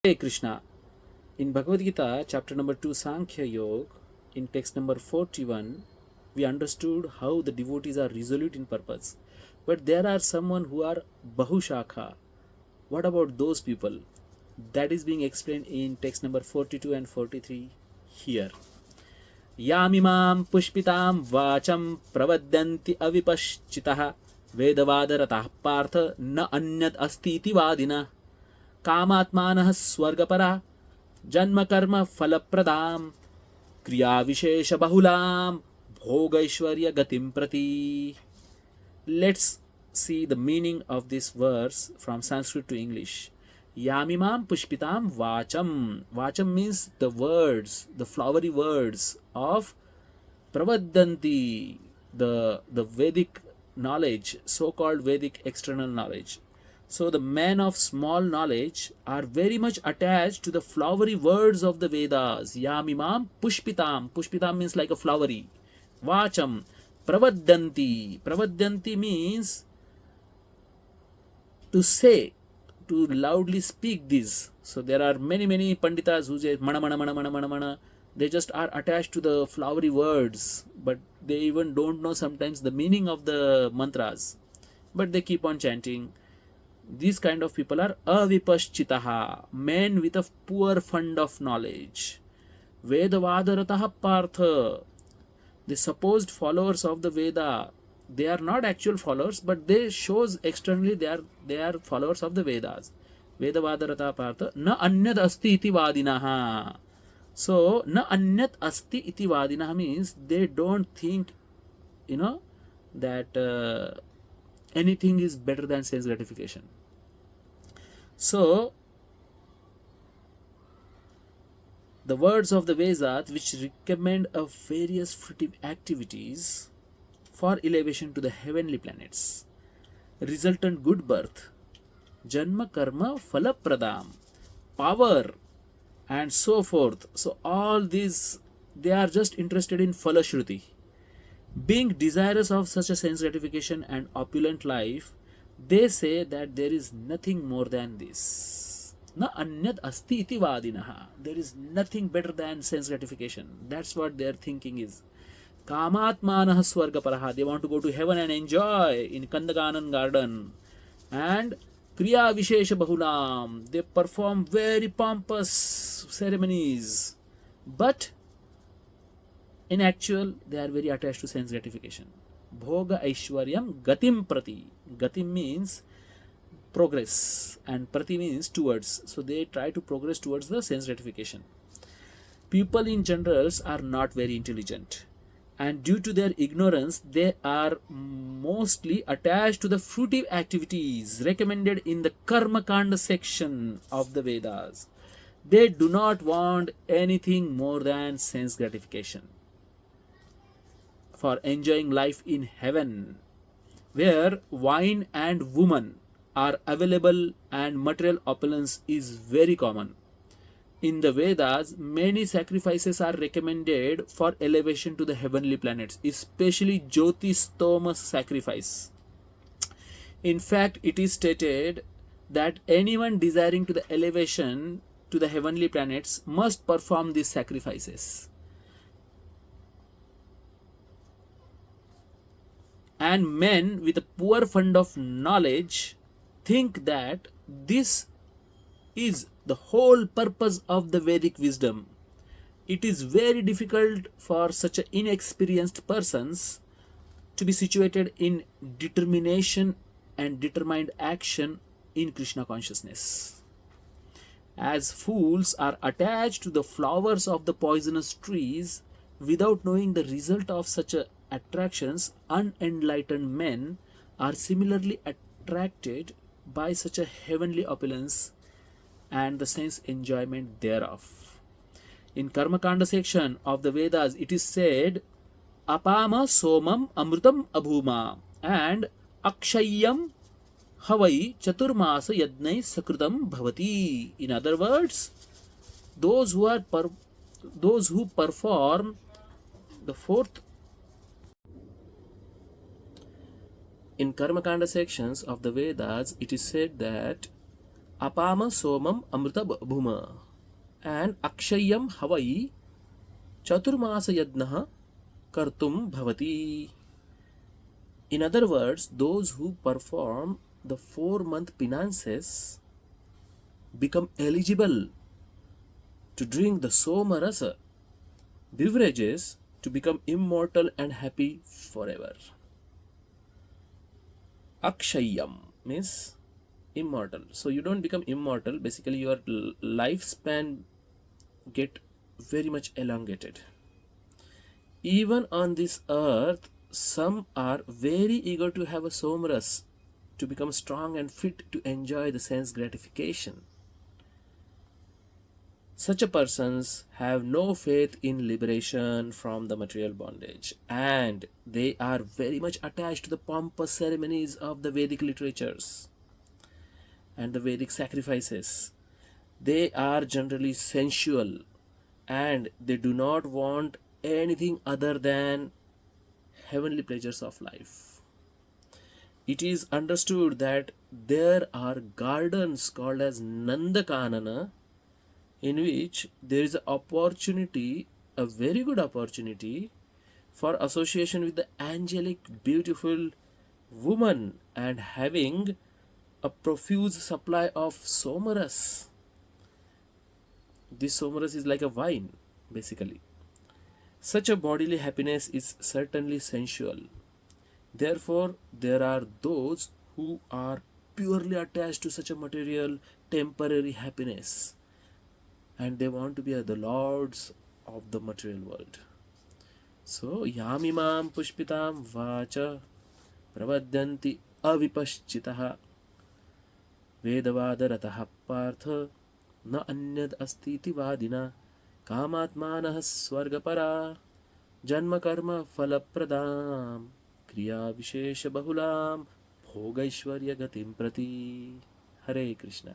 Hey Krishna. In Bhagavad Gita, chapter number 2, Sankhya Yoga, in text number 41, we understood how the devotees are resolute in purpose. But there are someone who are Bahushakha. What about those people? That is being explained in text number 42 and 43 here. Imāṁ puṣpitāṁ vācam pravadanti avipaścitaḥ veda-vāda-ratāḥ pārtha nānyad astīti vādinaḥ kāma-ātmānaḥ svarga-parā janma-karma-phala-pradām kriyā-viśeṣa-bahulāṁ bhogaiśvarya-gatiṁ prati. Let's see the meaning of this verse from Sanskrit to English. Imāṁ puṣpitāṁ vācam. Vācam means the words, the flowery words of pravadanty, the Vedic knowledge, so-called Vedic external knowledge. So the men of small knowledge are very much attached to the flowery words of the Vedas. Imāṁ puṣpitāṁ. Puṣpitāṁ means like a flowery. Vācam. Pravadanti. Pravadanti means to say, to loudly speak this. So there are many panditas who say mana mana mana mana mana mana. They just are attached to the flowery words, but they even don't know sometimes the meaning of the mantras, but they keep on chanting. These kind of people are avipaścitaḥ, men with a poor fund of knowledge. Veda-vāda-ratāḥ pārtha, the supposed followers of the Veda, they are not actual followers, but they shows externally they are followers of the Vedas. Veda-vāda-ratāḥ pārtha nānyad asti iti vādinaḥ. So nānyad asti iti vādinaḥ means they don't think, that anything is better than sense gratification. So the words of the Vedas, which recommend of various fruitive activities for elevation to the heavenly planets, resultant good birth, janma-karma-phala-pradām, power, and so forth. So all these, they are just interested in phalashruti. Being desirous of such a sense gratification and opulent life, they say that there is nothing more than this. Na anyat asti iti vādinaḥ. There is nothing better than sense gratification. That's what their thinking is. Kāmātmānaḥ svarga-parāḥ. They want to go to heaven and enjoy in Kandaganan garden. And kriyā-viśeṣa-bahulāṁ. They perform very pompous ceremonies. But in actual, they are very attached to sense gratification. Bhogaiśvarya-gatiṁ prati. Gatim means progress and prati means towards. So they try to progress towards the sense gratification. People in general are not very intelligent, and due to their ignorance, they are mostly attached to the fruitive activities recommended in the karma-kanda section of the Vedas. They do not want anything more than sense gratification for enjoying life in heaven, where wine and woman are available and material opulence is very common. In the Vedas, many sacrifices are recommended for elevation to the heavenly planets, especially Jyoti-stoma sacrifice. In fact, it is stated that anyone desiring to the elevation to the heavenly planets must perform these sacrifices. And men with a poor fund of knowledge think that this is the whole purpose of the Vedic wisdom. It is very difficult for such inexperienced persons to be situated in determination and determined action in Krishna consciousness, as fools are attached to the flowers of the poisonous trees without knowing the result of such attractions. Unenlightened men are similarly attracted by such a heavenly opulence and the sense enjoyment thereof. In Karma-kanda section of the Vedas, it is said, apama somam amrutam abhuma and akshayam havai chaturmasa yadnai sakrutam bhavati. In other words, those who perform the fourth. In Karma-kanda sections of the Vedas, it is said that apama somam amrita bhuma, and akshayam havai chaturmasa yadnah kartum bhavati. In other words, those who perform the 4-month penances become eligible to drink the somarasa beverages to become immortal and happy forever. Akshayam means immortal. So you don't become immortal, basically your lifespan get very much elongated. Even on this earth, some are very eager to have a somaras to become strong and fit to enjoy the sense gratification. Such a persons have no faith in liberation from the material bondage, and they are very much attached to the pompous ceremonies of the Vedic literatures and the Vedic sacrifices. They are generally sensual and they do not want anything other than heavenly pleasures of life. It is understood that there are gardens called as Nandakanana, in which there is an opportunity, a very good opportunity for association with the angelic, beautiful woman and having a profuse supply of somaras. This somaras is like a wine, basically. Such a bodily happiness is certainly sensual. Therefore, there are those who are purely attached to such a material, temporary happiness, and they want to be the lords of the material world. So, yam imāṁ puṣpitāṁ vāca pravadanti avipaścitaḥ veda-vāda-ratāḥ pārtha nānyad astīti vādinaḥ kāma-ātmānaḥ svarga-parā janma-karma-phala-pradām kriyā-viśeṣa-bahulāṁ bhogaiśvarya-gatiṁ prati. Hare Krishna.